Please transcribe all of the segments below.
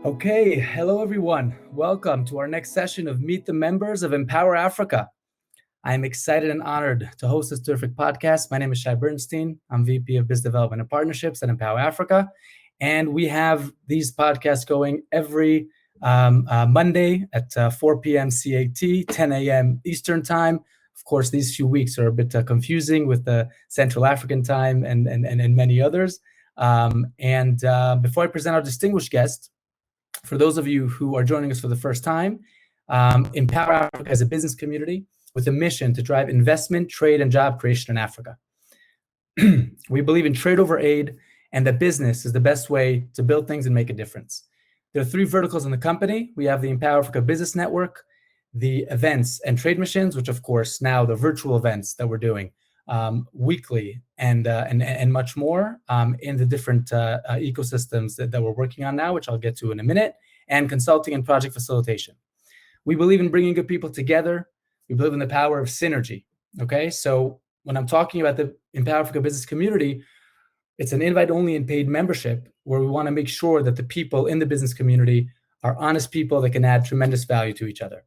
Okay, hello everyone. Welcome to our next session of Meet the Members of Empower Africa. I'm excited and honored to host this terrific podcast. My name is Shai Bernstein. I'm VP of Business Development and Partnerships at Empower Africa. And we have these podcasts going every Monday at 4 p.m. CAT, 10 a.m. Eastern Time. Of course, these few weeks are a bit confusing with the Central African time and many others. Before I present our distinguished guest, for those of you who are joining us for the first time, Empower Africa is a business community with a mission to drive investment, trade, and job creation in Africa. We believe in trade over aid and that business is the best way to build things and make a difference. There are three verticals in the company. We have the Empower Africa Business Network, the events and trade missions, which of course now the virtual events that we're doing weekly and much more in the different ecosystems that we're working on now, which I'll get to in a minute, and consulting and project facilitation. We believe in bringing good people together. We believe in the power of synergy, okay? So when I'm talking about the Empower Africa business community, it's an invite-only and paid membership where we want to make sure that the people in the business community are honest people that can add tremendous value to each other.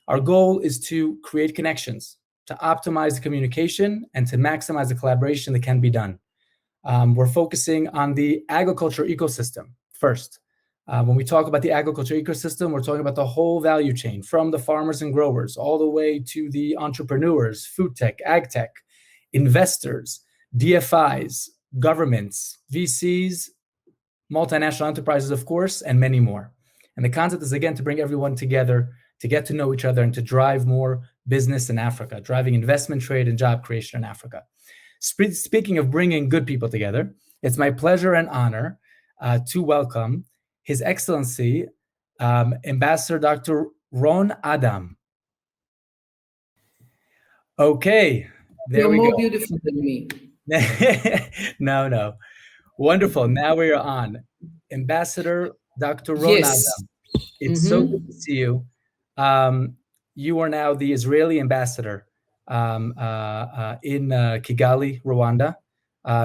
Our goal is to create connections, to optimize the communication, and to maximize the collaboration that can be done. We're focusing on the agriculture ecosystem first. When we talk about the agriculture ecosystem, we're talking about the whole value chain, from the farmers and growers all the way to the entrepreneurs, food tech, ag tech, investors, DFIs, governments, VCs, multinational enterprises, of course, and many more. And the concept is, again, to bring everyone together, to get to know each other, and to drive more business in Africa, driving investment, trade, and job creation in Africa. Speaking of bringing good people together, it's my pleasure and honor to welcome His Excellency, Ambassador Dr. Ron Adam. Okay, there we go. You're more beautiful than me. No. Wonderful. Now we're on. Ambassador Dr. Ron Adam. It's so good to see you. You are now the Israeli ambassador in Kigali, Rwanda.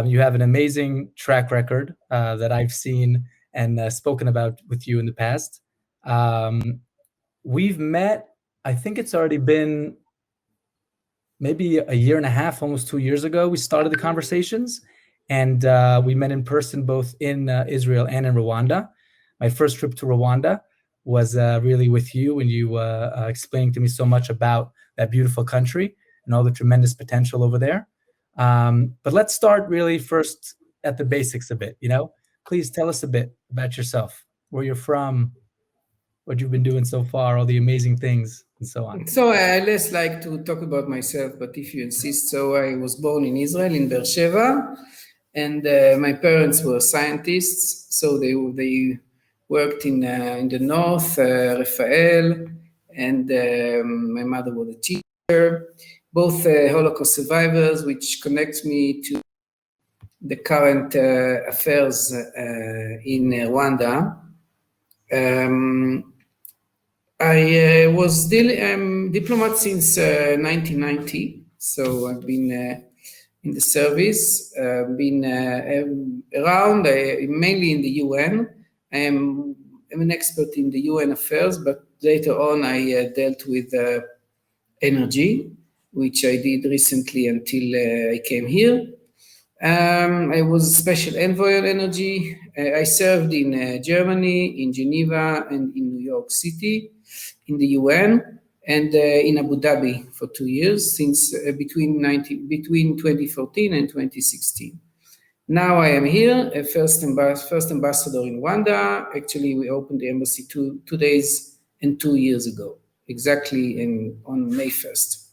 You have an amazing track record that I've seen and spoken about with you in the past. We've met, I think it's already been maybe a year and a half, almost 2 years ago. We started the conversations, and we met in person both in Israel and in Rwanda. My first trip to Rwanda was really with you, and you explaining to me so much about that beautiful country and all the tremendous potential over there. But let's start really first at the basics a bit. Please tell us a bit about yourself, where you're from, what you've been doing so far, all the amazing things, and so on. So I less like to talk about myself, but if you insist, so I was born in Israel, in Beersheba, and my parents were scientists, so they worked in the north, Rafael, and my mother was a teacher, both Holocaust survivors, which connects me to the current affairs in Rwanda. I was diplomat since 1990, so I've been in the service, been around, mainly in the UN. I'm an expert in the UN affairs, but later on I dealt with energy, which I did recently until I came here. I was special envoy on energy. I served in Germany, in Geneva, and in New York City, in the UN, and in Abu Dhabi for 2 years, since between 2014 and 2016. Now I am here, first ambassador in Rwanda. Actually, we opened the embassy 2 days and 2 years ago, exactly on May 1st.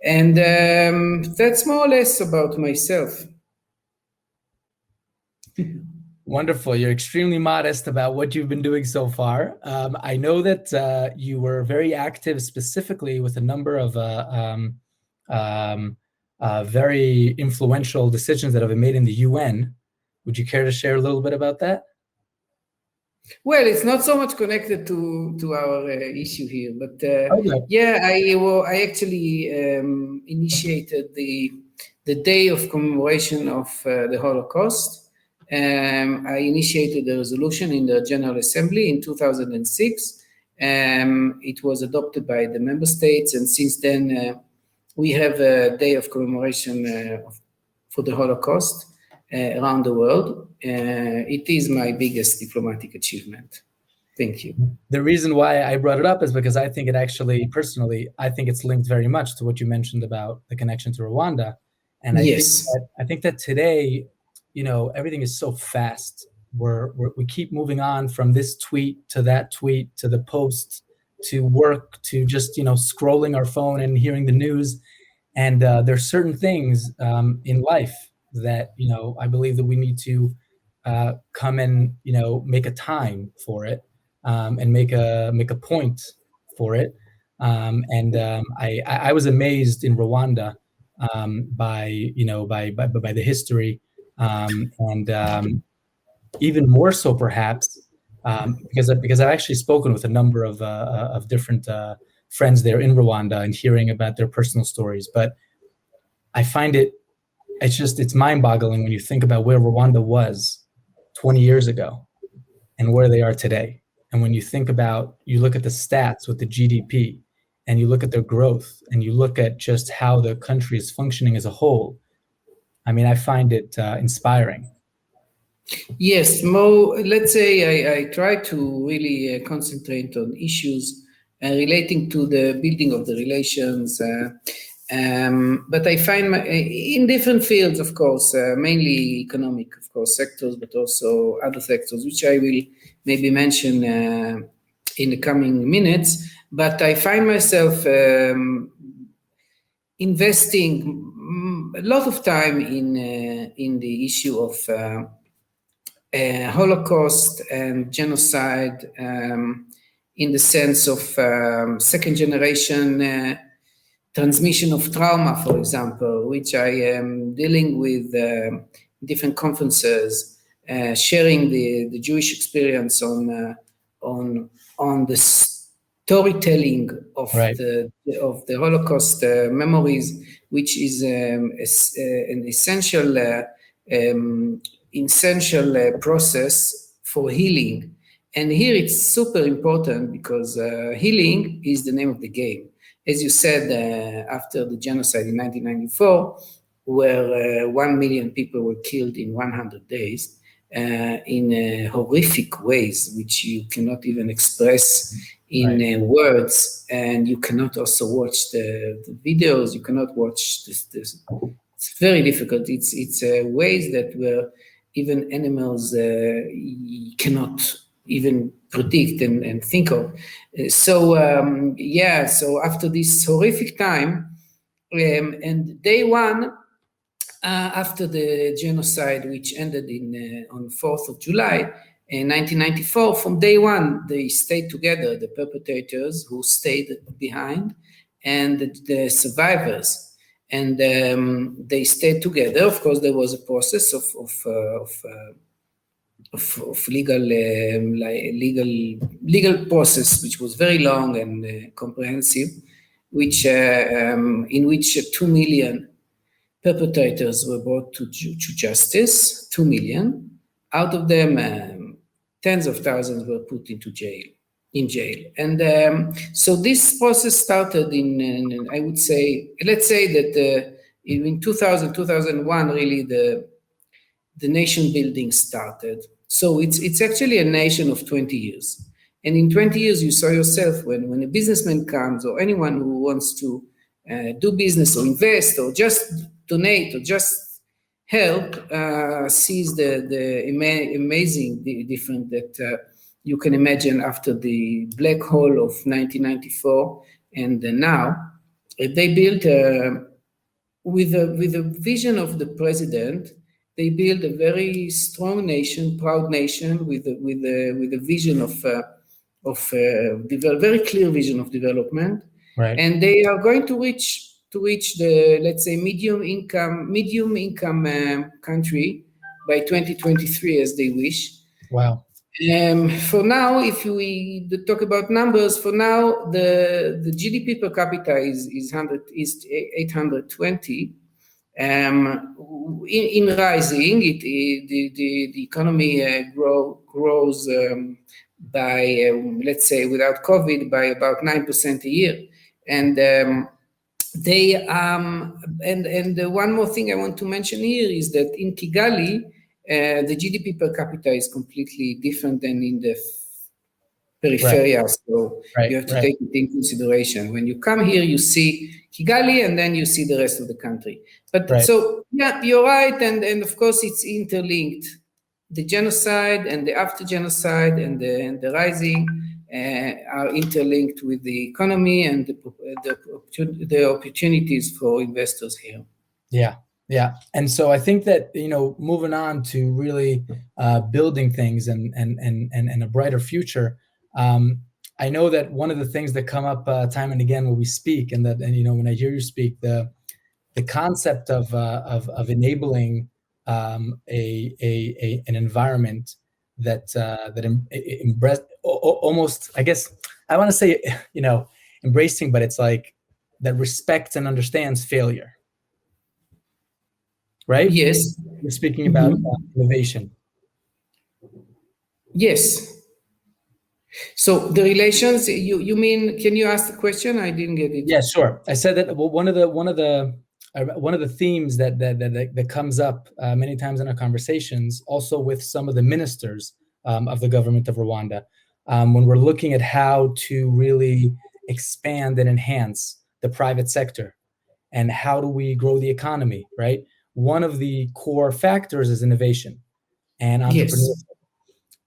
And that's more or less about myself. Wonderful. You're extremely modest about what you've been doing so far. I know that you were very active specifically with a number of very influential decisions that have been made in the UN. Would you care to share a little bit about that? Well, it's not so much connected to our issue here, but yeah, I actually initiated the day of commemoration of the Holocaust I initiated a resolution in the General Assembly in 2006. It was adopted by the member states, and since then we have a day of commemoration for the Holocaust around the world. It is my biggest diplomatic achievement. Thank you. The reason why I brought it up is because I think it actually, personally, I think it's linked very much to what you mentioned about the connection to Rwanda. And Yes. I think that today, everything is so fast. We keep moving on from this tweet to that tweet to the post to work to just scrolling our phone and hearing the news. And there's certain things in life that I believe that we need to come and make a time for it, and make a point for it. I was amazed in Rwanda by the history, and even more so perhaps because I've actually spoken with a number of different friends there in Rwanda and hearing about their personal stories. But I find it's mind-boggling when you think about where Rwanda was 20 years ago and where they are today. And when you look at the stats with the GDP, and you look at their growth, and you look at just how the country is functioning as a whole, I mean, I find it inspiring. Yes, Mo, let's say I try to really concentrate on issues relating to the building of the relations, but I find in different fields, of course, mainly economic, of course, sectors, but also other sectors, which I will maybe mention in the coming minutes. But I find myself investing a lot of time in the issue of Holocaust and genocide, in the sense of second generation transmission of trauma, for example, which I am dealing with different conferences, sharing the Jewish experience on the storytelling of Right. the Holocaust memories, which is an essential process for healing. And here it's super important because healing is the name of the game. As you said, after the genocide in 1994, where 1 million people were killed in 100 days, in horrific ways, which you cannot even express in words, and you cannot also watch the videos, you cannot watch this. It's very difficult. It's ways that were even animals cannot even predict and think of. So after this horrific time, and day one, after the genocide, which ended on 4th of July in 1994, from day one, they stayed together, the perpetrators who stayed behind and the survivors. And they stayed together. Of course, there was a process of legal process, which was very long and comprehensive, in which 2 million perpetrators were brought to justice. 2 million. Out of them, tens of thousands were put into jail. And so this process started in I would say, let's say that in 2000, 2001, really the nation building started. So it's actually a nation of 20 years. And in 20 years, you saw yourself when a businessman comes, or anyone who wants to do business or invest or just donate or just help, sees the amazing difference that you can imagine after the black hole of 1994 and now. They built with a vision of the president. They built a very strong nation, proud nation, with a vision of very clear vision of development. Right. And they are going to reach the, let's say, medium income country by 2023, as they wish. Wow. For now, if we talk about numbers, for now the GDP per capita is 820. In rising, the economy grows by, let's say, without COVID, by about 9% a year. And one more thing I want to mention here is that in Kigali, the GDP per capita is completely different than in the peripheria, so you have to take it in consideration. When you come here, you see Kigali, and then you see the rest of the country. But so, yeah, you're right, and of course it's interlinked. The genocide and the after genocide and the rising are interlinked with the economy and the opportunities for investors here. Yeah. And so I think that, moving on to really building things and a brighter future, I know that one of the things that come up time and again when we speak, and when I hear you speak, the concept of enabling an environment that almost, I guess I want to say, embracing, but it's like that respects and understands failure. Right? Yes. We're speaking about innovation. Yes. So the relations, you mean? Can you ask the question? I didn't get it. Yeah, sure. I said that one of the themes that comes up many times in our conversations, also with some of the ministers of the government of Rwanda, when we're looking at how to really expand and enhance the private sector, and how do we grow the economy, right? One of the core factors is innovation and entrepreneurship.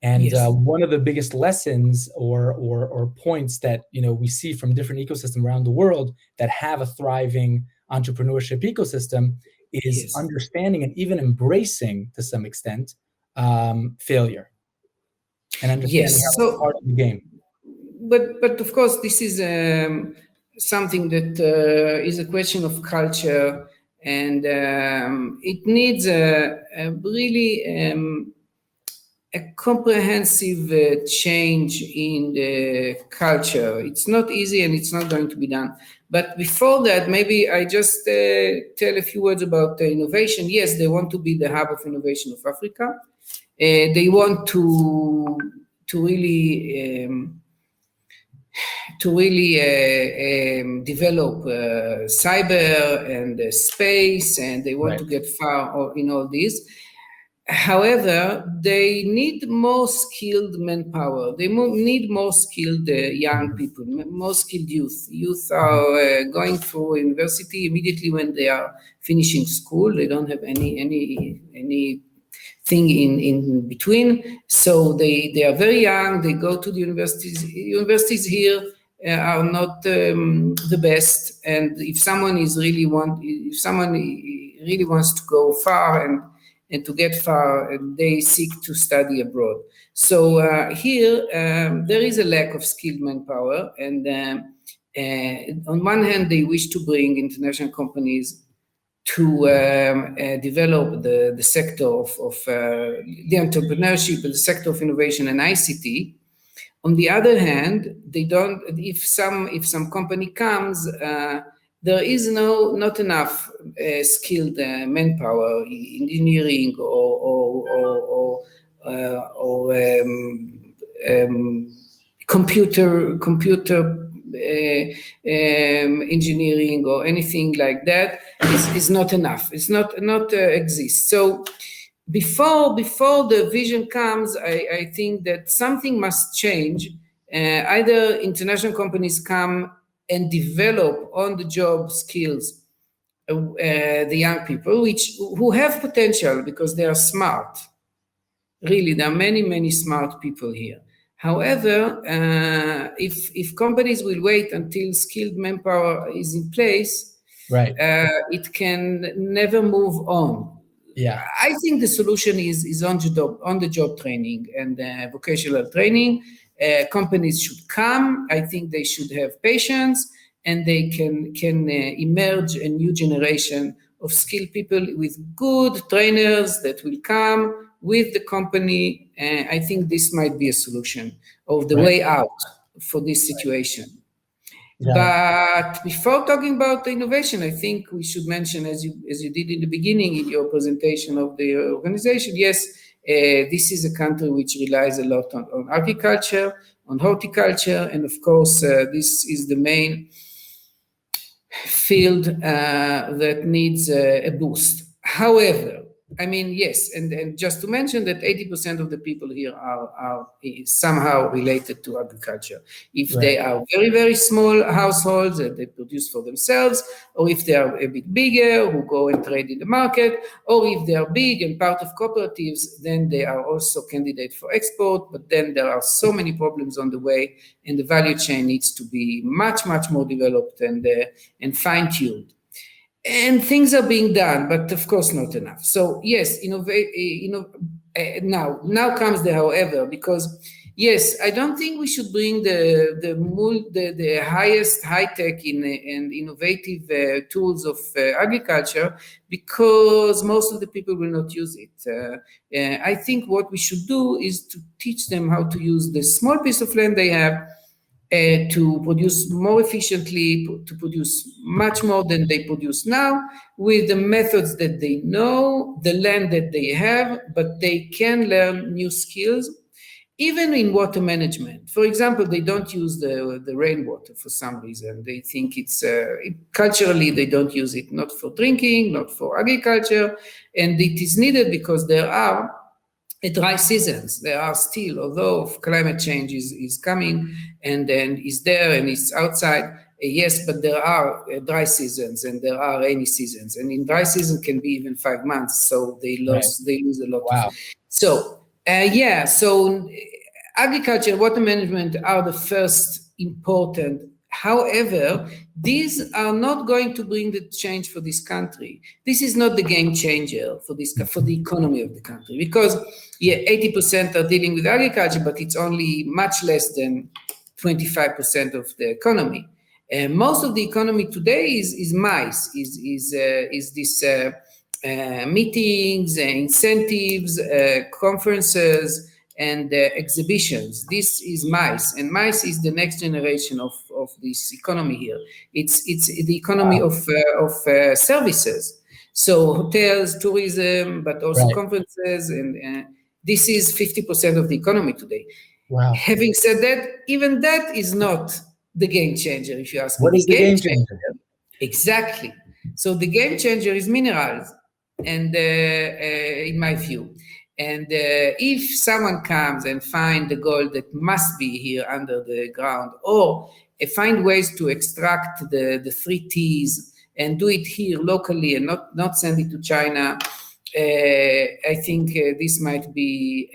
And one of the biggest lessons or points that we see from different ecosystems around the world that have a thriving entrepreneurship ecosystem is understanding and even embracing, to some extent, failure, and understanding how it's part of the game. But of course, this is something that is a question of culture, and it needs a really a comprehensive change in the culture. It's not easy, and it's not going to be done. But before that, maybe I just tell a few words about innovation. Yes, they want to be the hub of innovation of Africa. They want to really develop cyber and space, and they want to get far in all this. However, they need more skilled manpower. They need more skilled young people, more skilled youth. Youth are going through university immediately when they are finishing school. They don't have any thing in between. So they are very young. They go to the universities. Universities here are not the best. And if someone really wants to go far and to get far, they seek to study abroad. So here, there is a lack of skilled manpower. And on one hand, they wish to bring international companies to develop the sector of the entrepreneurship, the sector of innovation and ICT. On the other hand, they don't. If some company comes, there is not enough skilled manpower, engineering or computer engineering or anything like that is not enough. It's not exists. So before the vision comes, I think that something must change. Either international companies come and develop on-the-job skills, the young people who have potential because they are smart. Really, there are many smart people here. However, if companies will wait until skilled manpower is in place, it can never move on. Yeah, I think the solution is on the job training and vocational training. Companies should come. I think they should have patience, and they can emerge a new generation of skilled people with good trainers that will come with the company. I think this might be a solution of the way out for this situation. But before talking about the innovation, I think we should mention, as you did in the beginning in your presentation of the organization, yes, this is a country which relies a lot on agriculture, on horticulture, and of course, this is the main field that needs a boost. However, I mean, yes, and just to mention that 80% of the people here are somehow related to agriculture. If they are very, very small households that they produce for themselves, or if they are a bit bigger, who go and trade in the market, or if they are big and part of cooperatives, then they are also candidates for export, but then there are so many problems on the way, and the value chain needs to be much, much more developed and fine-tuned. And things are being done, but of course not enough. So yes, now comes the however, because yes, I don't think we should bring the highest high-tech and innovative tools of agriculture, because most of the people will not use it. I think what we should do is to teach them how to use the small piece of land they have, to produce more efficiently, to produce much more than they produce now, with the methods that they know, the land that they have, but they can learn new skills, even in water management. For example, they don't use the rainwater for some reason. They think it's, culturally, they don't use it, not for drinking, not for agriculture, and it is needed because there are dry seasons. There are still, although climate change is coming and then is there and it's outside, yes, but there are dry seasons and there are rainy seasons, and in dry season can be even 5 months. So they lose a lot. Wow. So agriculture, water management are the first important. However, these are not going to bring the change for this country. This is not the game changer for the economy of the country, because 80% are dealing with agriculture, but it's only much less than 25% of the economy. Most of the economy today is MICE, is this meetings, incentives, conferences, and exhibitions. This is MICE, and MICE is the next generation of this economy here. It's the economy of services. So hotels, tourism, but also conferences, and this is 50% of the economy today. Wow. Having said that, even that is not the game changer, if you ask me. What is the game changer? Exactly. So the game changer is minerals, and in my view. And if someone comes and find the gold that must be here under the ground, or find ways to extract the 3 T's and do it here locally and not send it to China, I think this might be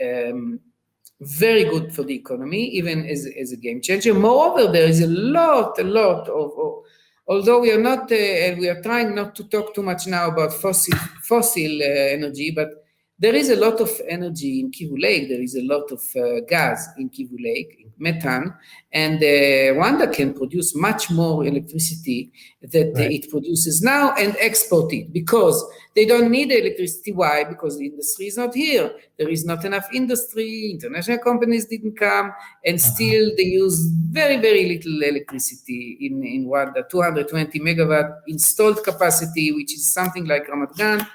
very good for the economy, even as a game changer. Moreover, there is a lot of although we are not, and we are trying not to talk too much now about fossil energy, but there is a lot of energy in Kivu Lake. There is a lot of gas in Kivu Lake, methane, and Rwanda can produce much more electricity that it produces now and export it, because they don't need electricity. Why? Because the industry is not here. There is not enough industry. International companies didn't come, and still they use very, very little electricity in Rwanda. 220 megawatt installed capacity, which is something like Ramat Gan,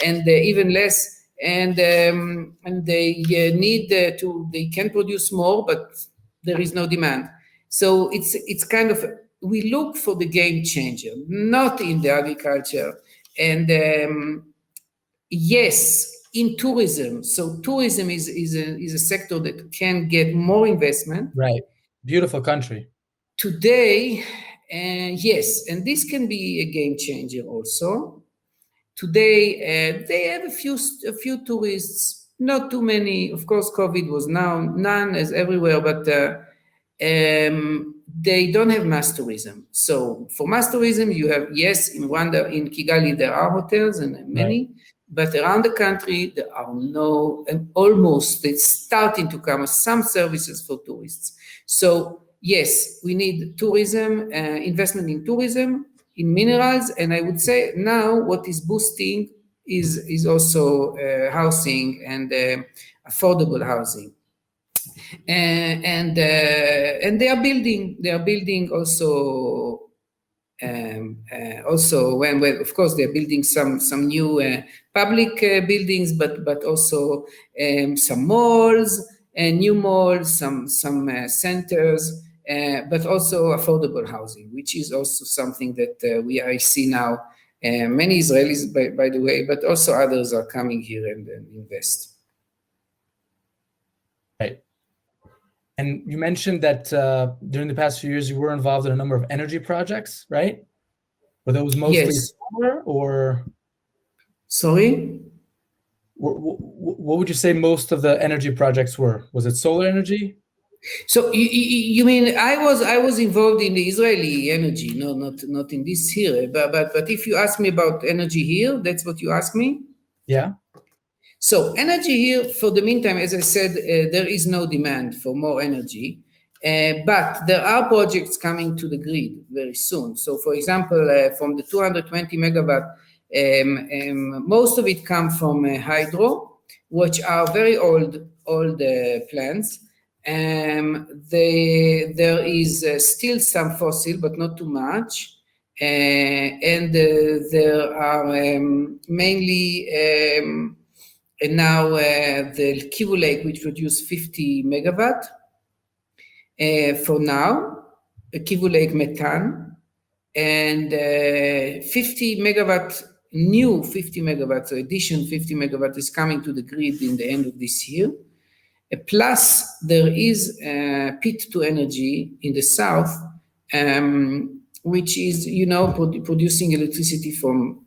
and even less. And they they can produce more, but there is no demand. So it's kind of, we look for the game changer, not in the agriculture. And yes, in tourism. So tourism is a sector that can get more investment. Right. Beautiful country. Today, yes, and this can be a game changer also. Today, they have a few tourists, not too many. Of course, COVID was now none as everywhere, but they don't have mass tourism. So for mass tourism, you have, yes, in Rwanda, in Kigali, there are hotels and many, but around the country, there are no, and almost it's starting to come some services for tourists. So yes, we need tourism, investment in tourism, in minerals, and I would say now what is boosting is also housing and affordable housing. and they are building. They are building also. Also, when of course they're building some new public buildings, but also some malls and new malls, some centers, but also affordable housing, which is also something that I see now. Many Israelis, by the way, but also others are coming here and invest. Right. And you mentioned that during the past few years, you were involved in a number of energy projects, right? Were those mostly solar or? Sorry? What would you say most of the energy projects were? Was it solar energy? So you mean I was involved in the Israeli energy, no, not in this here. But if you ask me about energy here, that's what you ask me? Yeah. So energy here, for the meantime, as I said, there is no demand for more energy, but there are projects coming to the grid very soon. So for example, from the 220 megawatt, most of it comes from hydro, which are very old plants. There is still some fossil, but not too much. And there are mainly and now the Kivu Lake, which produces 50 megawatt for now, Kivu Lake methane, and 50 megawatt, new 50 megawatt, so addition 50 megawatt is coming to the grid in the end of this year. Plus, there is pit to energy in the south, which is, producing electricity from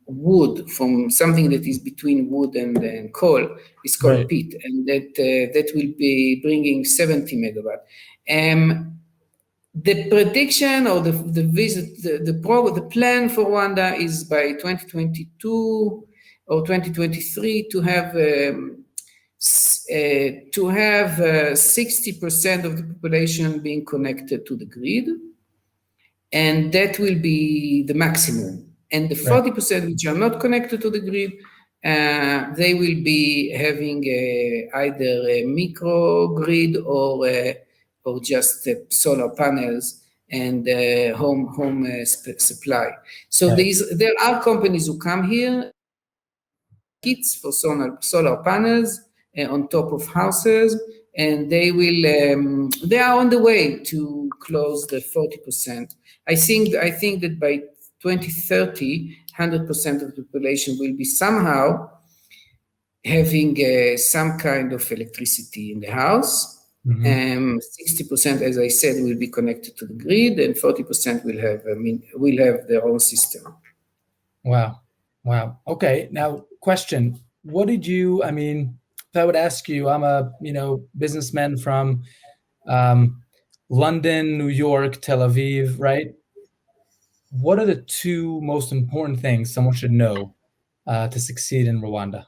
wood, from something that is between wood and coal. It's called right. pit, and that will be bringing 70 megawatt. The prediction or the plan for Rwanda is by 2022 or 2023 to have 60% of the population being connected to the grid, and that will be the maximum. And the 40% which are not connected to the grid, they will be having either a microgrid or just solar panels and home supply. So there are companies who come here, kits for solar panels on top of houses, and they are on the way to close the 40%. I think that by 2030, 100% of the population will be somehow having some kind of electricity in the house. 60%, as I said, will be connected to the grid, and 40% will have their own system. Wow. Okay. Now, question: what did you? I mean, if I would ask you, I'm a businessman from London, New York, Tel Aviv, right? What are the two most important things someone should know to succeed in Rwanda?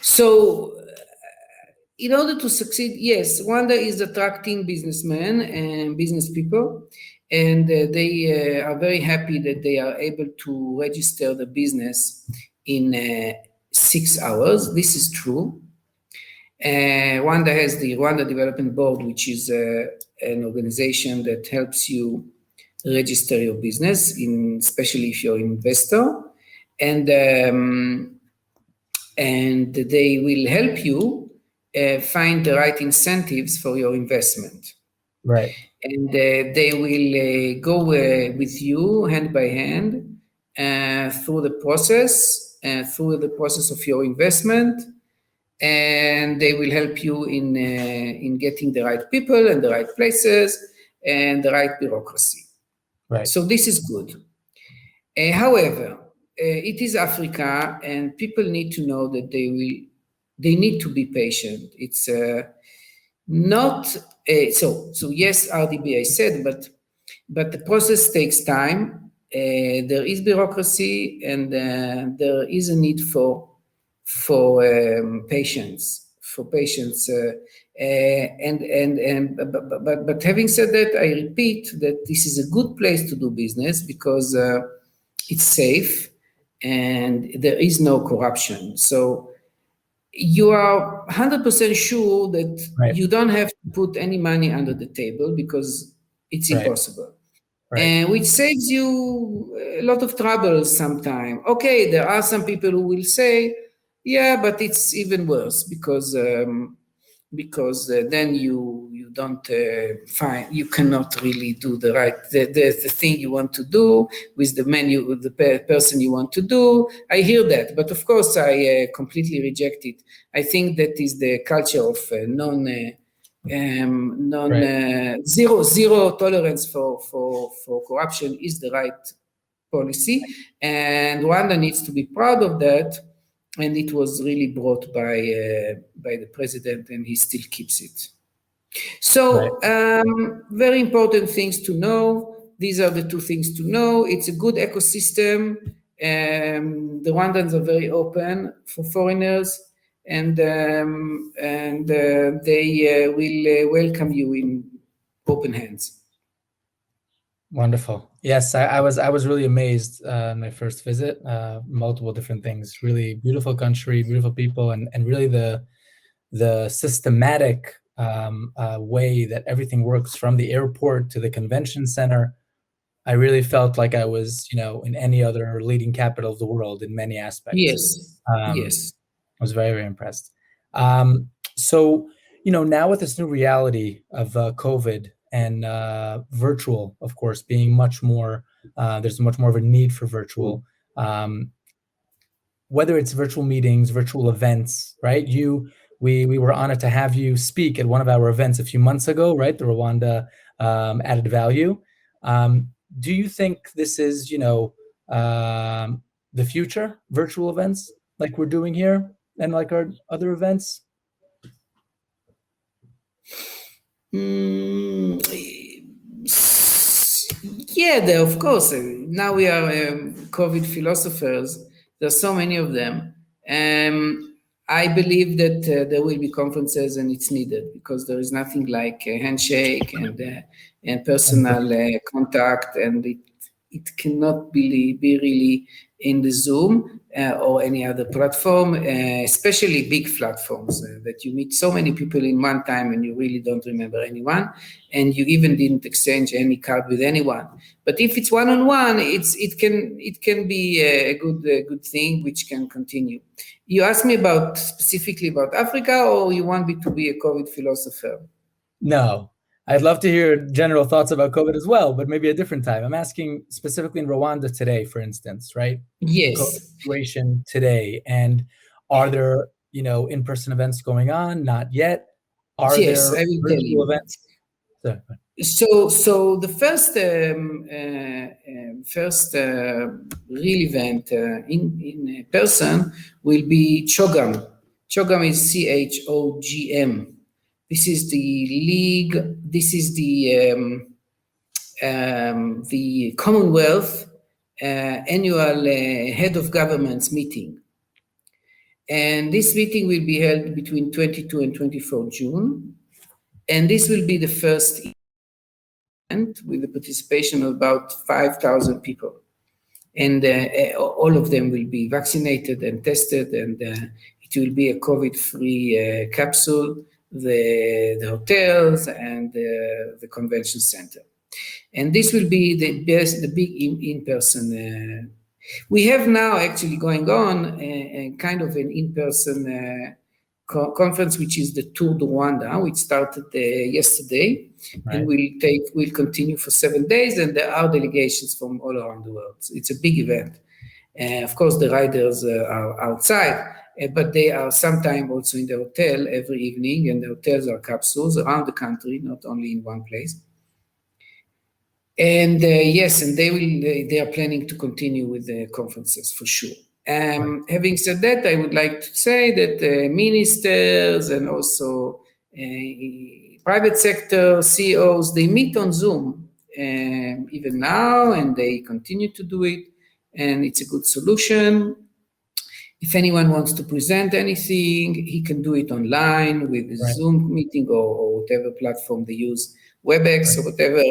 So, in order to succeed, yes, Rwanda is attracting businessmen and business people, and they are very happy that they are able to register the business in 6 hours. This is true. Rwanda has the Rwanda Development Board, which is an organization that helps you register your business, especially if you're an investor, and they will help you find the right incentives for your investment. Right. And they will go with you hand by hand through the process of your investment, and they will help you in getting the right people and the right places and the right bureaucracy. Right. So this is good. However, it is Africa, and people need to know that they need to be patient. It's not so yes, RDB I said, but the process takes time. There is bureaucracy, and there is a need for patience. But having said that, I repeat that this is a good place to do business because it's safe and there is no corruption. So you are 100% sure that Right. you don't have to put any money under the table because it's Right. impossible. Right. And which saves you a lot of trouble sometimes. Okay, there are some people who will say, yeah, but it's even worse because then you don't find you cannot really do the thing you want to do with the menu with the person you want to do. I hear that, but of course I completely reject it. I think that is the culture of Right. zero tolerance for corruption is the right policy, and Rwanda needs to be proud of that. And it was really brought by the president, and he still keeps it. Right. So very important things to know. These are the two things to know. It's a good ecosystem. The Rwandans are very open for foreigners, and they will welcome you in open hands. Wonderful. Yes, I was really amazed in my first visit. Multiple different things. Really beautiful country, beautiful people, and really the systematic way that everything works from the airport to the convention center. I really felt like I was, in any other leading capital of the world in many aspects. Yes, Um, yes. I was very, very impressed. So, now with this new reality of COVID and virtual, of course, being much more, there's much more of a need for virtual. Um, whether it's virtual meetings, virtual events, right? We were honored to have you speak at one of our events a few months ago, right? The Rwanda added value. Do you think this is, the future, virtual events like we're doing here and like our other events? Yeah, of course. Now we are COVID philosophers. There's so many of them. I believe that there will be conferences and it's needed because there is nothing like a handshake and personal contact, and it cannot be really in the Zoom or any other platform, especially big platforms that you meet so many people in one time and you really don't remember anyone, and you even didn't exchange any card with anyone. But if it's one-on-one, it can be a good thing which can continue. You asked me specifically about Africa, or you want me to be a COVID philosopher? No, I'd love to hear general thoughts about COVID as well, but maybe a different time. I'm asking specifically in Rwanda today, for instance, right? The COVID Yes. situation today, and are there, in-person events going on? Not yet. Are Yes, there I will tell virtual you. events? So the first real event in person will be CHOGM. CHOGM is CHOGM. This is the league. This is the Commonwealth annual head of governments meeting. And this meeting will be held between 22 and 24 June. And this will be the first event with the participation of about 5,000 people. And all of them will be vaccinated and tested, and it will be a COVID-free capsule, the hotels and the convention center. And this will be the big in-person. We have now actually going on a kind of an in-person conference, which is the Tour de Rwanda, which started yesterday, Right. and will continue for 7 days, and there are delegations from all around the world. So it's a big event. Of course, the riders are outside, but they are sometimes also in the hotel every evening, and the hotels are capsules around the country, not only in one place. And yes, and they are planning to continue with the conferences for sure. Having said that, I would like to say that ministers and also private sector CEOs, they meet on Zoom even now, and they continue to do it, and it's a good solution. If anyone wants to present anything, he can do it online with a Zoom meeting or whatever platform they use, WebEx or whatever,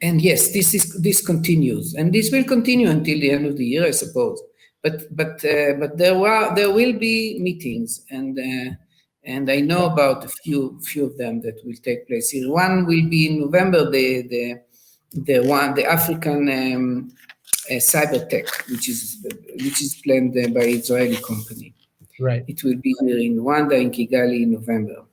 and yes, this continues, and this will continue until the end of the year, I suppose. but there will be meetings, and I know about a few of them that will take place here. One will be in November, the African cyber tech, which is planned by Israeli company. Right. It will be here in Rwanda, in Kigali, in November.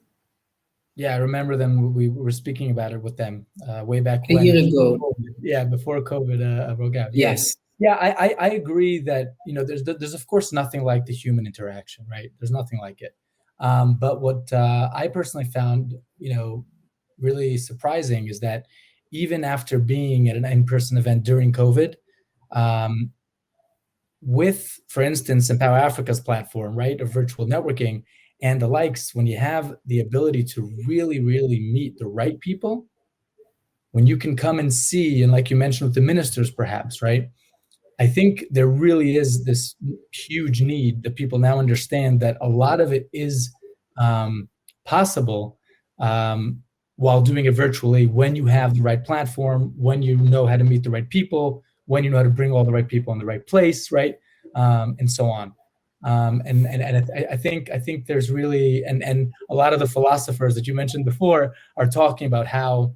Yeah, I remember them. We were speaking about it with them way back a when. year ago. Yeah, before COVID broke out. Yeah. Yes. Yeah, I agree that there's of course nothing like the human interaction, right? There's nothing like it. But what I personally found really surprising is that even after being at an in-person event during COVID, with, for instance, Empower Africa's platform, right, of virtual networking and the likes, when you have the ability to really, really meet the right people, when you can come and see, and like you mentioned with the ministers, perhaps, right? I think there really is this huge need that people now understand that a lot of it is possible while doing it virtually when you have the right platform, when you know how to meet the right people, when you know how to bring all the right people in the right place, right, and so on. And I think there's really, and a lot of the philosophers that you mentioned before are talking about how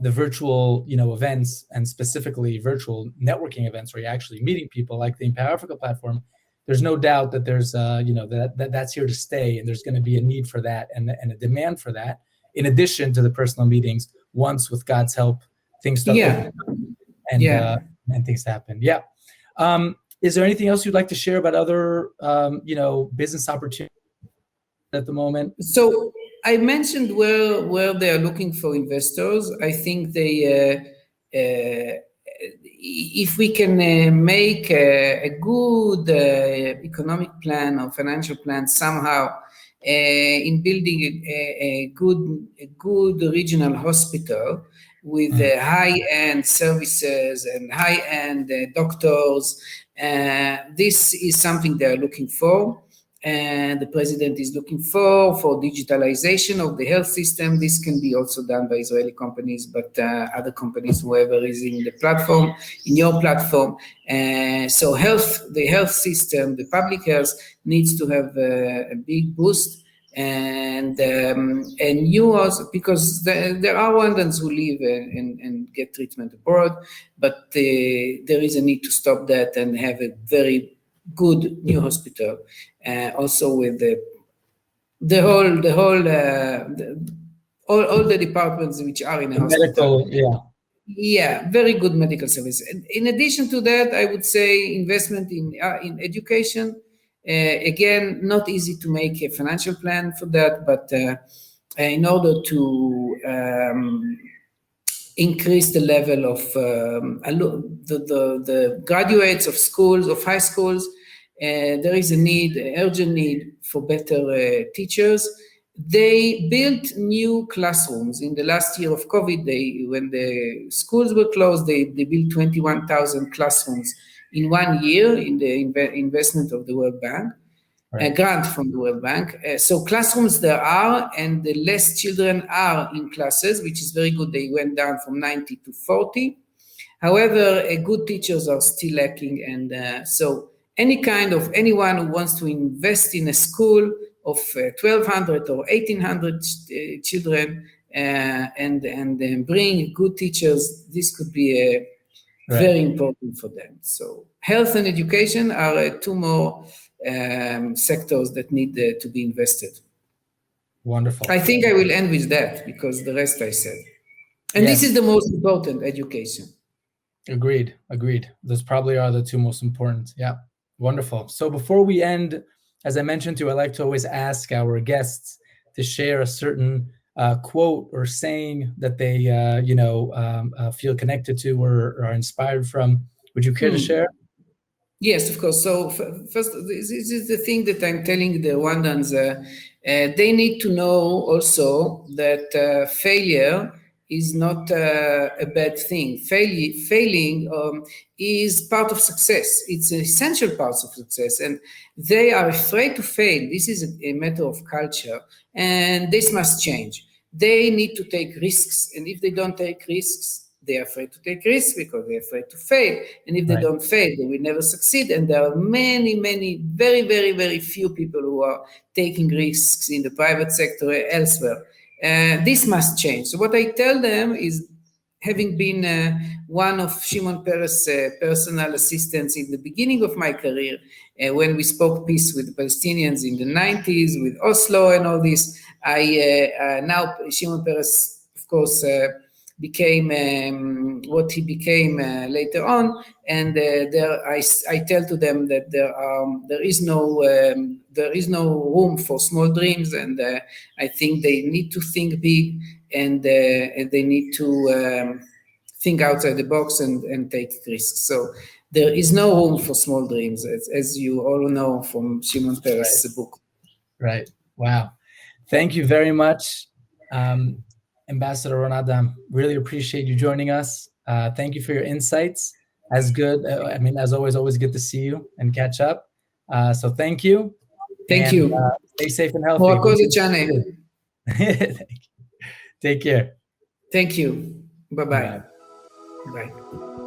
the virtual events, and specifically virtual networking events where you're actually meeting people, like the Empower Africa platform, there's no doubt that there's that's here to stay, and there's going to be a need for that and a demand for that, in addition to the personal meetings. Once, with God's help, things start opening up and things happen. Yeah. Is there anything else you'd like to share about other business opportunities at the moment? So I mentioned where they are looking for investors. I think if we can make a good economic plan or financial plan somehow in building a good regional hospital with high-end services and high-end doctors, this is something they are looking for. And the president is looking for digitalization of the health system. This can be also done by Israeli companies, but other companies, whoever is in the platform, in your platform. So the health system, the public health needs to have a big boost. And you also, because there are Rwandans who live and get treatment abroad, but there is a need to stop that and have a very good new hospital, also with all the departments which are in a hospital. Very good medical service. And in addition to that, I would say investment in education. Again, not easy to make a financial plan for that, but in order to increase the level of the graduates of schools, of high schools. There is an urgent need for better teachers. They built new classrooms. In the last year of COVID, when the schools were closed, they built 21,000 classrooms in 1 year in the investment of the World Bank. A grant from the World Bank. So classrooms there are, and the less children are in classes, which is very good. They went down from 90 to 40. However, good teachers are still lacking, and so anyone who wants to invest in a school of 1,200 or 1,800 children and bring good teachers, this could be very important for them. So health and education are two more sectors that need to be invested. Wonderful. I think I will end with that because the rest I said. And this is the most important, education. Agreed. Those probably are the two most important. Yeah. Wonderful. So before we end, as I mentioned to, I like to always ask our guests to share a certain quote or saying that they feel connected to or are inspired from. Would you care to share? Yes, of course. So first, this is the thing that I'm telling the Rwandans. They need to know also that failure is not a bad thing. Failing is part of success. It's an essential part of success. And they are afraid to fail. This is a matter of culture. And this must change. They need to take risks. And if they don't take risks, They are afraid to take risks because they're afraid to fail. And if they Right. don't fail, they will never succeed. And there are many, many, very, very, very few people who are taking risks in the private sector or elsewhere. This must change. So what I tell them is, having been one of Shimon Peres' personal assistants in the beginning of my career, when we spoke peace with the Palestinians in the 90s, with Oslo and all this, now Shimon Peres, of course, became what he became later on, and I tell to them that there is no room for small dreams, and I think they need to think big, and they need to think outside the box and take risks. So there is no room for small dreams, as you all know from Shimon Peres' book. Right. Wow. Thank you very much, Ambassador Ronada. Really appreciate you joining us. Thank you for your insights. As always good to see you and catch up. So thank you. Thank you. Stay safe and healthy. Take care. Thank you. Bye-bye. Bye.